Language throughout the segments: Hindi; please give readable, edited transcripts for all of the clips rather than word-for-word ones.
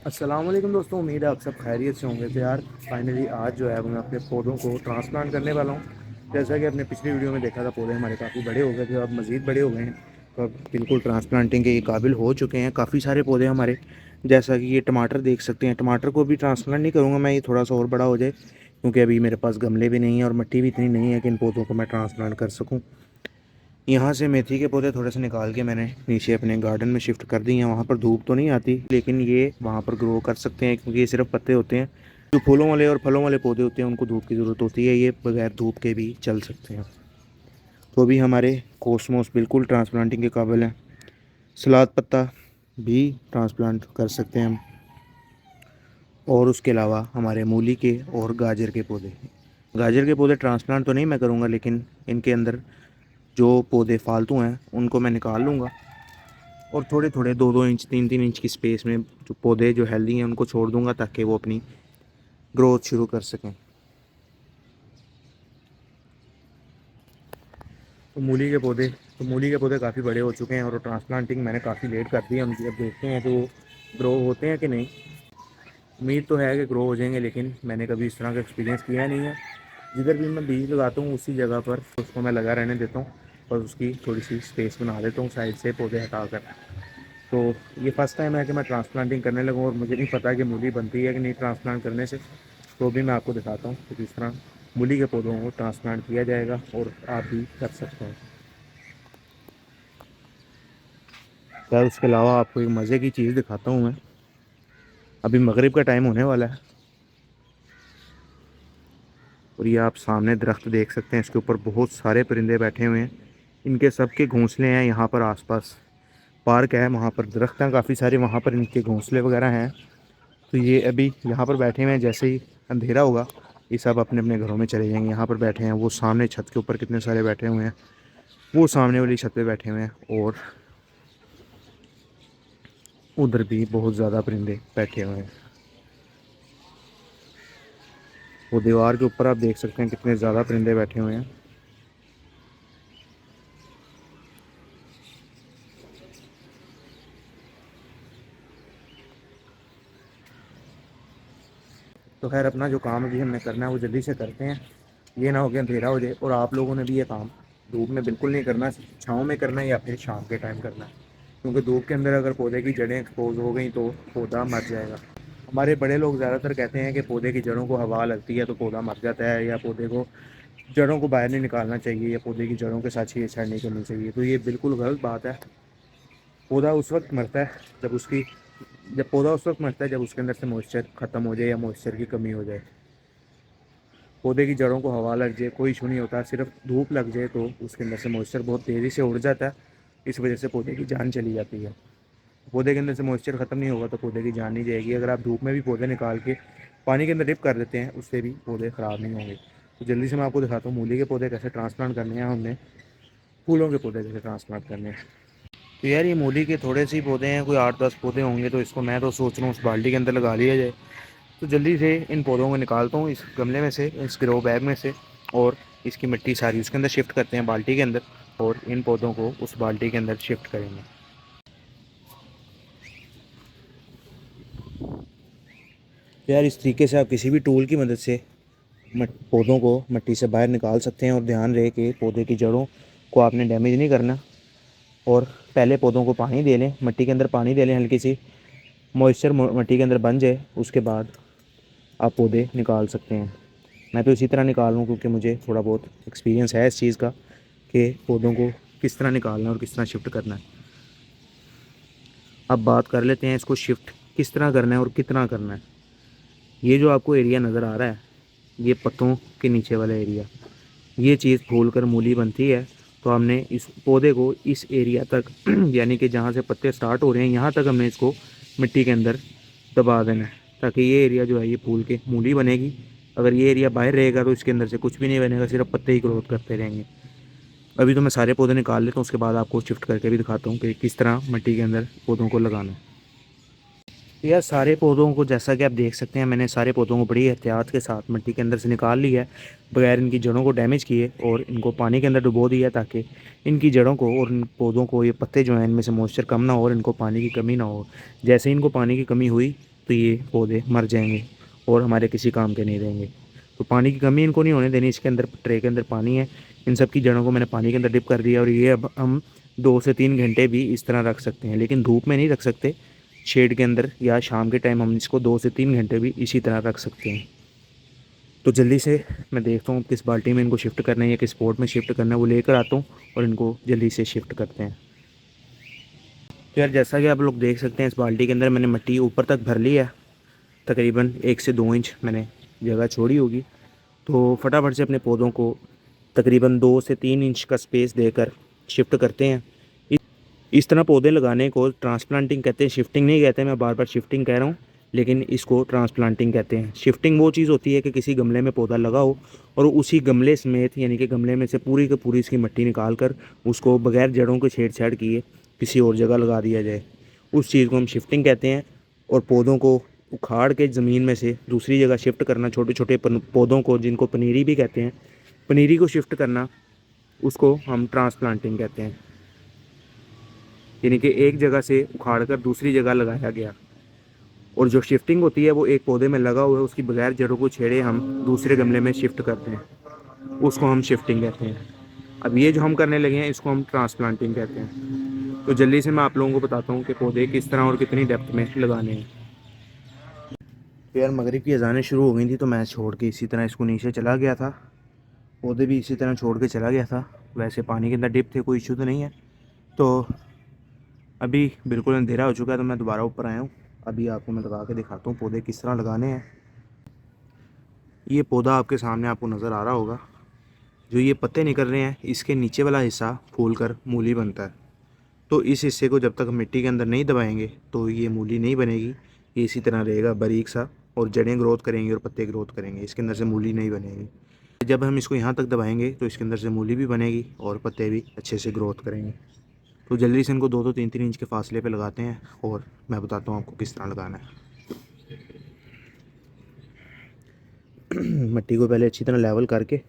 अस्सलाम वालेकुम दोस्तों, उम्मीद है आप सब खैरियत से होंगे। तो यार फाइनली आज जो है मैं अपने पौधों को ट्रांसप्लांट करने वाला हूँ। जैसा कि अपने पिछली वीडियो में देखा था, पौधे हमारे काफ़ी बड़े हो गए थे, अब मज़ीद बड़े हो गए हैं। तो अब बिल्कुल ट्रांसप्लांटिंग के ये काबिल हो चुके हैं काफ़ी सारे पौधे हमारे। जैसा कि ये टमाटर देख सकते हैं, टमाटर को भी ट्रांसप्लांट नहीं करूँगा मैं, ये थोड़ा सा और बड़ा हो जाए, क्योंकि अभी मेरे पास गमले भी नहीं है और मिट्टी भी इतनी नहीं है कि इन पौधों को मैं ट्रांसप्लांट कर सकूँ। यहाँ से मेथी के पौधे थोड़े से निकाल के मैंने नीचे अपने गार्डन में शिफ्ट कर दिए हैं। वहाँ पर धूप तो नहीं आती, लेकिन ये वहाँ पर ग्रो कर सकते हैं, क्योंकि ये सिर्फ पत्ते होते हैं। जो फूलों वाले और फलों वाले पौधे होते हैं उनको धूप की ज़रूरत होती है, ये बगैर धूप के भी चल सकते हैं। तो अभी हमारे कोसमोस बिल्कुल ट्रांसप्लांटिंग के काबिल हैं। सलाद पत्ता भी ट्रांसप्लांट कर सकते हैं हम। और उसके अलावा हमारे मूली के और गाजर के पौधे, गाजर के पौधे ट्रांसप्लांट तो नहीं मैं करूँगा, लेकिन इनके अंदर जो पौधे फालतू हैं उनको मैं निकाल लूँगा और थोड़े थोड़े 2-2 इंच 3-3 इंच की स्पेस में जो पौधे जो हेल्दी हैं उनको छोड़ दूंगा, ताकि वो अपनी ग्रोथ शुरू कर सकें। तो मूली के पौधे काफ़ी बड़े हो चुके हैं और ट्रांसप्लांटिंग मैंने काफ़ी लेट कर दी है उनकी। अब देखते हैं तो ग्रो होते हैं कि नहीं। उम्मीद तो है कि ग्रो हो जाएंगे, लेकिन मैंने कभी इस तरह का एक्सपीरियंस किया नहीं है। जिधर भी मैं बीज लगाता हूँ उसी जगह पर उसको मैं लगा रहने देता हूँ और उसकी थोड़ी सी स्पेस बना देता हूँ साइड से पौधे हटा कर। तो ये फर्स्ट टाइम है कि मैं ट्रांसप्लांटिंग करने लगूँ और मुझे नहीं पता कि मूली बनती है कि नहीं ट्रांसप्लांट करने से। तो भी मैं आपको दिखाता हूँ कि किस तरह मूली के पौधों को ट्रांसप्लांट किया जाएगा और आप भी कर सकते हैं। यार उसके अलावा आपको एक मज़े की चीज़ दिखाता हूँ मैं। अभी मगरिब का टाइम होने वाला है और ये आप सामने दरख्त देख सकते हैं, इसके ऊपर बहुत सारे परिंदे बैठे हुए हैं। इनके सबके घोंसले हैं यहाँ पर आसपास। पार्क है, वहाँ पर दरख्त हैं काफ़ी सारे, वहाँ पर इनके घोंसले वगैरह हैं। तो ये अभी यहाँ पर बैठे हुए हैं, जैसे ही अंधेरा होगा ये सब अपने अपने घरों में चले जाएंगे। यहाँ पर बैठे हैं, वो सामने छत के ऊपर कितने सारे बैठे हुए हैं, वो सामने वाली छत पे बैठे हुए हैं, और उधर भी बहुत ज़्यादा परिंदे बैठे हुए हैं। वो दीवार के ऊपर आप देख सकते हैं कितने ज़्यादा परिंदे बैठे हुए हैं। तो खैर अपना जो काम अभी हमने करना है वो जल्दी से करते हैं, ये ना हो कि अंधेरा हो जाए। और आप लोगों ने भी ये काम धूप में बिल्कुल नहीं करना, छाँव में करना है या फिर शाम के टाइम करना है, क्योंकि धूप के अंदर अगर पौधे की जड़ें एक्सपोज हो गई तो पौधा मर जाएगा। हमारे बड़े लोग ज़्यादातर कहते हैं कि पौधे की जड़ों को हवा लगती है तो पौधा मर जाता है, या पौधे को जड़ों को बाहर नहीं निकालना चाहिए, या पौधे की जड़ों के साथ छेड़छाड़ नहीं करनी चाहिए। तो ये बिल्कुल गलत बात है। पौधा उस वक्त मरता है जब पौधा उस वक्त मरता है जब उसके अंदर से मॉइस्चर ख़त्म हो जाए या मॉइस्चर की कमी हो जाए। पौधे की जड़ों को हवा लग जाए कोई इशू नहीं होता, सिर्फ धूप लग जाए तो उसके अंदर से मॉइस्चर बहुत तेज़ी से उड़ जाता है। इस वजह से पौधे की जान चली जाती है। पौधे के अंदर से मॉइस्चर ख़त्म नहीं होगा तो पौधे की जान नहीं जाएगी। अगर आप धूप में भी पौधे निकाल के पानी के अंदर डिप कर देते हैं उससे भी पौधे ख़राब नहीं होंगे। तो जल्दी से मैं आपको दिखाता हूँ मूली के पौधे कैसे ट्रांसप्लांट करने हैं, हमने फूलों के पौधे कैसे ट्रांसप्लांट करने हैं। तो यार ये मूली के थोड़े से ही पौधे हैं, कोई 8-10 पौधे होंगे, तो इसको मैं तो सोच रहा हूँ उस बाल्टी के अंदर लगा लिया जाए। तो जल्दी से इन पौधों को निकालता हूँ इस गमले में से, इस ग्रो बैग में से, और इसकी मिट्टी सारी उसके अंदर शिफ्ट करते हैं बाल्टी के अंदर, और इन पौधों को उस बाल्टी के अंदर शिफ्ट करेंगे। तो यार इस तरीके से आप किसी भी टूल की मदद से पौधों को मिट्टी से बाहर निकाल सकते हैं, और ध्यान रहे कि पौधे की जड़ों को आपने डैमेज नहीं करना। और पहले पौधों को पानी दे लें, मिट्टी के अंदर पानी दे लें, हल्की सी मॉइस्चर मिट्टी के अंदर बन जाए, उसके बाद आप पौधे निकाल सकते हैं। मैं तो इसी तरह निकाल रहा हूँ क्योंकि मुझे थोड़ा बहुत एक्सपीरियंस है इस चीज़ का कि पौधों को किस तरह निकालना है और किस तरह शिफ्ट करना है। अब बात कर लेते हैं इसको शिफ्ट किस तरह करना है और कितना करना है। ये जो आपको एरिया नज़र आ रहा है, ये पत्तों के नीचे वाला एरिया, ये चीज़ फूल कर मूली बनती है। तो हमने इस पौधे को इस एरिया तक यानी कि जहाँ से पत्ते स्टार्ट हो रहे हैं यहाँ तक हमने इसको मिट्टी के अंदर दबा देना है, ताकि ये एरिया जो है ये फूल के मूली बनेगी। अगर ये एरिया बाहर रहेगा तो इसके अंदर से कुछ भी नहीं बनेगा, सिर्फ पत्ते ही ग्रोथ करते रहेंगे। अभी तो मैं सारे पौधे निकाल लेता हूँ, उसके बाद आपको शिफ्ट करके भी दिखाता हूँ कि किस तरह मिट्टी के अंदर पौधों को लगाना है। तो यार सारे पौधों को जैसा कि आप देख सकते हैं, मैंने सारे पौधों को बड़ी एहतियात के साथ मिट्टी के अंदर से निकाल लिया है, बगैर इनकी जड़ों को डैमेज किए, और इनको पानी के अंदर डुबो दिया ताकि इनकी जड़ों को और इन पौधों को, ये पत्ते जो हैं इनमें से मॉइस्चर कम ना हो और इनको पानी की कमी ना हो। जैसे ही इनको पानी की कमी हुई तो ये पौधे मर जाएंगे और हमारे किसी काम के नहीं रहेंगे। तो पानी की कमी इनको नहीं होने देनी। इसके अंदर ट्रे के अंदर पानी है, इन सब की जड़ों को मैंने पानी के अंदर डिप कर दिया और ये अब हम 2 से 3 घंटे भी इस तरह रख सकते हैं, लेकिन धूप में नहीं रख सकते। शेड के अंदर या शाम के टाइम हम इसको 2 से 3 घंटे भी इसी तरह रख सकते हैं। तो जल्दी से मैं देखता हूँ किस बाल्टी में इनको शिफ्ट करना है या किस पॉट में शिफ्ट करना है, वो लेकर आता हूँ और इनको जल्दी से शिफ्ट करते हैं। तो यार जैसा कि आप लोग देख सकते हैं, इस बाल्टी के अंदर मैंने मिट्टी ऊपर तक भर ली है। तकरीबन 1 से 2 इंच मैंने जगह छोड़ी होगी। तो फटाफट से अपने पौधों को तकरीबन 2 से 3 इंच का स्पेस देकर शिफ्ट करते हैं। इस तरह पौधे लगाने को ट्रांसप्लांटिंग कहते हैं, शिफ्टिंग नहीं कहते। मैं बार बार शिफ्टिंग कह रहा हूँ, लेकिन इसको ट्रांसप्लांटिंग कहते हैं। शिफ्टिंग वो चीज़ होती है कि किसी गमले में पौधा लगा हो और उसी गमले समेत, यानी कि गमले में से पूरी की पूरी इसकी मिट्टी निकाल कर उसको बगैर जड़ों के छेड़छाड़ किए किसी और जगह लगा दिया जाए, उस चीज़ को हम शिफ्टिंग कहते हैं। और पौधों को उखाड़ के ज़मीन में से दूसरी जगह शिफ्ट करना, छोटे छोटे पौधों को जिनको पनीरी भी कहते हैं, पनीरी को शिफ्ट करना, उसको हम ट्रांसप्लांटिंग कहते हैं। यानी कि एक जगह से उखाड़ कर दूसरी जगह लगाया गया। और जो शिफ्टिंग होती है वो एक पौधे में लगा हुआ है, उसकी बगैर जड़ों को छेड़े हम दूसरे गमले में शिफ्ट करते हैं, उसको हम शिफ्टिंग कहते हैं। अब ये जो हम करने लगे हैं इसको हम ट्रांसप्लांटिंग कहते हैं। तो जल्दी से मैं आप लोगों को बताता हूँ कि पौधे किस तरह और कितनी डेप्थ में लगाने हैं। तो यार मगरिब की अज़ानें शुरू हो गई थी, तो मैं छोड़ के इसी तरह इसको नीचे चला गया था, पौधे भी इसी तरह छोड़ के चला गया था। वैसे पानी के अंदर डिप थे, कोई इशू तो नहीं है। तो अभी बिल्कुल अंधेरा हो चुका है, तो मैं दोबारा ऊपर आया हूँ। अभी आपको मैं लगा के दिखाता हूँ पौधे किस तरह लगाने हैं। ये पौधा आपके सामने आपको नज़र आ रहा होगा, जो ये पत्ते निकल रहे हैं, इसके नीचे वाला हिस्सा फूल कर मूली बनता है। तो इस हिस्से को जब तक मिट्टी के अंदर नहीं दबाएंगे तो ये मूली नहीं बनेगी। ये इसी तरह रहेगा बारीक सा, और जड़ें ग्रोथ करेंगी और पत्ते ग्रोथ करेंगे, इसके अंदर से मूली नहीं बनेगी। जब हम इसको यहाँ तक दबाएंगे तो इसके अंदर से मूली भी बनेगी और पत्ते भी अच्छे से ग्रोथ करेंगे। तो जल्दी से इनको 2-3 इंच के फासले पे लगाते हैं और मैं बताता हूँ आपको किस तरह लगाना है। मिट्टी को पहले अच्छी तरह लेवल करके,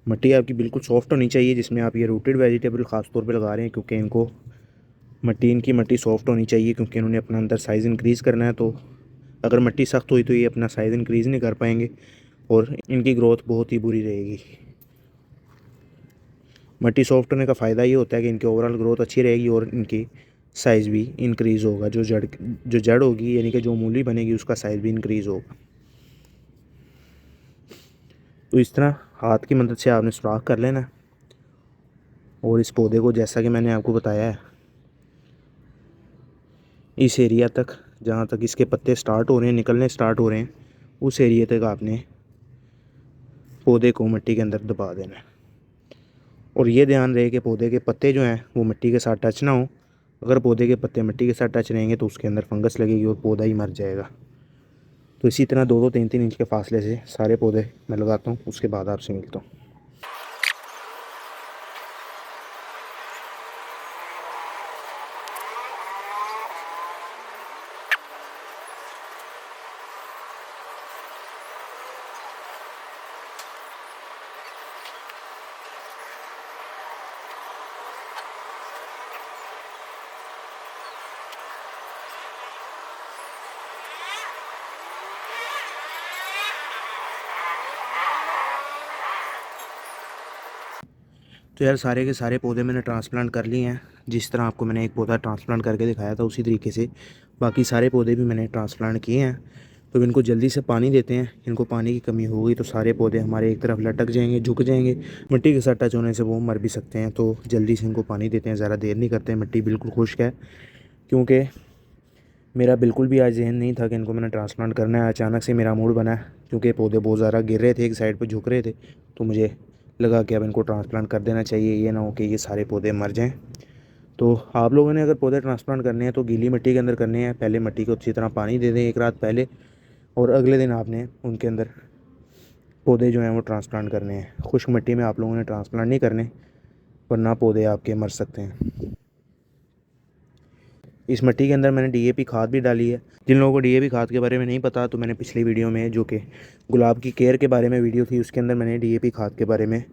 मिट्टी आपकी बिल्कुल सॉफ्ट होनी चाहिए जिसमें आप ये रूटेड वेजिटेबल ख़ास तौर पे लगा रहे हैं, क्योंकि इनकी मिट्टी सॉफ्ट होनी चाहिए, क्योंकि इन्होंने अपना अंदर साइज़ इंक्रीज़ करना है। तो अगर मिट्टी सख्त हुई तो ये अपना साइज़ इंक्रीज़ नहीं कर पाएंगे और इनकी ग्रोथ बहुत ही बुरी रहेगी। मिट्टी सॉफ्ट होने का फ़ायदा ये होता है कि इनकी ओवरऑल ग्रोथ अच्छी रहेगी और इनकी साइज़ भी इंक्रीज़ होगा। जो जड़ होगी, यानी कि जो मूली बनेगी, उसका साइज़ भी इंक्रीज़ होगा। तो इस तरह हाथ की मदद से आपने सुराख कर लेना और इस पौधे को, जैसा कि मैंने आपको बताया है, इस एरिया तक, जहाँ तक इसके पत्ते स्टार्ट हो रहे हैं, निकलने स्टार्ट हो रहे हैं, उस एरिया तक आपने पौधे को मिट्टी के अंदर दबा देना है। और ये ध्यान रहे कि पौधे के पत्ते जो हैं वो मिट्टी के साथ टच ना हो। अगर पौधे के पत्ते मिट्टी के साथ टच रहेंगे तो उसके अंदर फंगस लगेगी और पौधा ही मर जाएगा। तो इसी तरह 2-3 इंच के फासले से सारे पौधे मैं लगाता हूँ, उसके बाद आपसे मिलता हूँ। तो यार सारे के सारे पौधे मैंने ट्रांसप्लांट कर लिए हैं। जिस तरह आपको मैंने एक पौधा ट्रांसप्लांट करके दिखाया था, उसी तरीके से बाकी सारे पौधे भी मैंने ट्रांसप्लांट किए हैं। तो इनको जल्दी से पानी देते हैं। इनको पानी की कमी होगी तो सारे पौधे हमारे एक तरफ लटक जाएंगे, झुक जाएंगे, मिट्टी के साथ टच होने से वो मर भी सकते हैं। तो जल्दी से इनको पानी देते हैं, ज़्यादा देर नहीं करते हैं। मिट्टी बिल्कुल खुश्क है, क्योंकि मेरा बिल्कुल भी आज जहन नहीं था कि इनको मैंने ट्रांसप्लांट करना है। अचानक से मेरा मूड बना, क्योंकि पौधे बहुत ज़्यादा गिर रहे थे, एक साइड पर झुक रहे थे। तो मुझे लगा कि अब इनको ट्रांसप्लांट कर देना चाहिए, ये ना हो कि ये सारे पौधे मर जाएं। तो आप लोगों ने अगर पौधे ट्रांसप्लांट करने हैं तो गीली मिट्टी के अंदर करने हैं। पहले मिट्टी को अच्छी तरह पानी दे दें एक रात पहले, और अगले दिन आपने उनके अंदर पौधे जो हैं वो ट्रांसप्लांट करने हैं। खुश्क मिट्टी में आप लोगों ने ट्रांसप्लांट नहीं करने, वरना पौधे आपके मर सकते हैं। इस मिट्टी के अंदर मैंने डीएपी खाद भी डाली है। जिन लोगों को डीएपी खाद के बारे में नहीं पता, तो मैंने पिछली वीडियो में, जो कि गुलाब की केयर के बारे में वीडियो थी, उसके अंदर मैंने डीएपी खाद के बारे में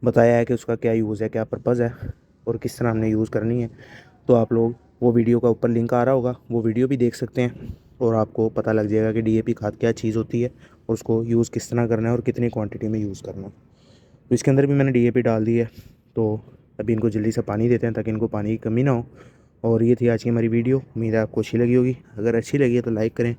बताया है कि उसका क्या यूज़ है, क्या पर्पज़ है और किस तरह हमने यूज़ करनी है। तो आप लोग वो वीडियो का ऊपर लिंक आ रहा होगा, वो वीडियो भी देख सकते हैं। और आपको पता लग जाएगा कि डीएपी खाद क्या चीज़ होती है और उसको यूज़ किस तरह करना है और कितनी क्वांटिटी में यूज़ करना है। तो इसके अंदर भी मैंने डीएपी डाल दी है। तो अभी इनको जल्दी से पानी देते हैं ताकि इनको पानी की कमी ना हो। और ये थी आज की हमारी वीडियो, उम्मीद है आपको अच्छी लगी होगी। अगर अच्छी लगी है तो लाइक करें,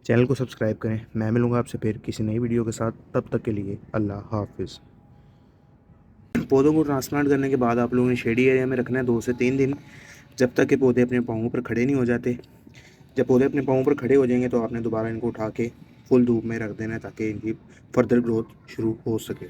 चैनल को सब्सक्राइब करें। मैं मिलूँगा आपसे फिर किसी नई वीडियो के साथ, तब तक के लिए अल्लाह हाफिज़। पौधों को ट्रांसप्लांट करने के बाद आप लोगों ने शेडी एरिया में रखना है 2 से 3 दिन, जब तक कि पौधे अपने पाँवों पर खड़े नहीं हो जाते। जब पौधे अपने पाँवों पर खड़े हो जाएंगे तो आपने दोबारा इनको उठा के फुल धूप में रख देना है ताकि इनकी फर्दर ग्रोथ शुरू हो सके।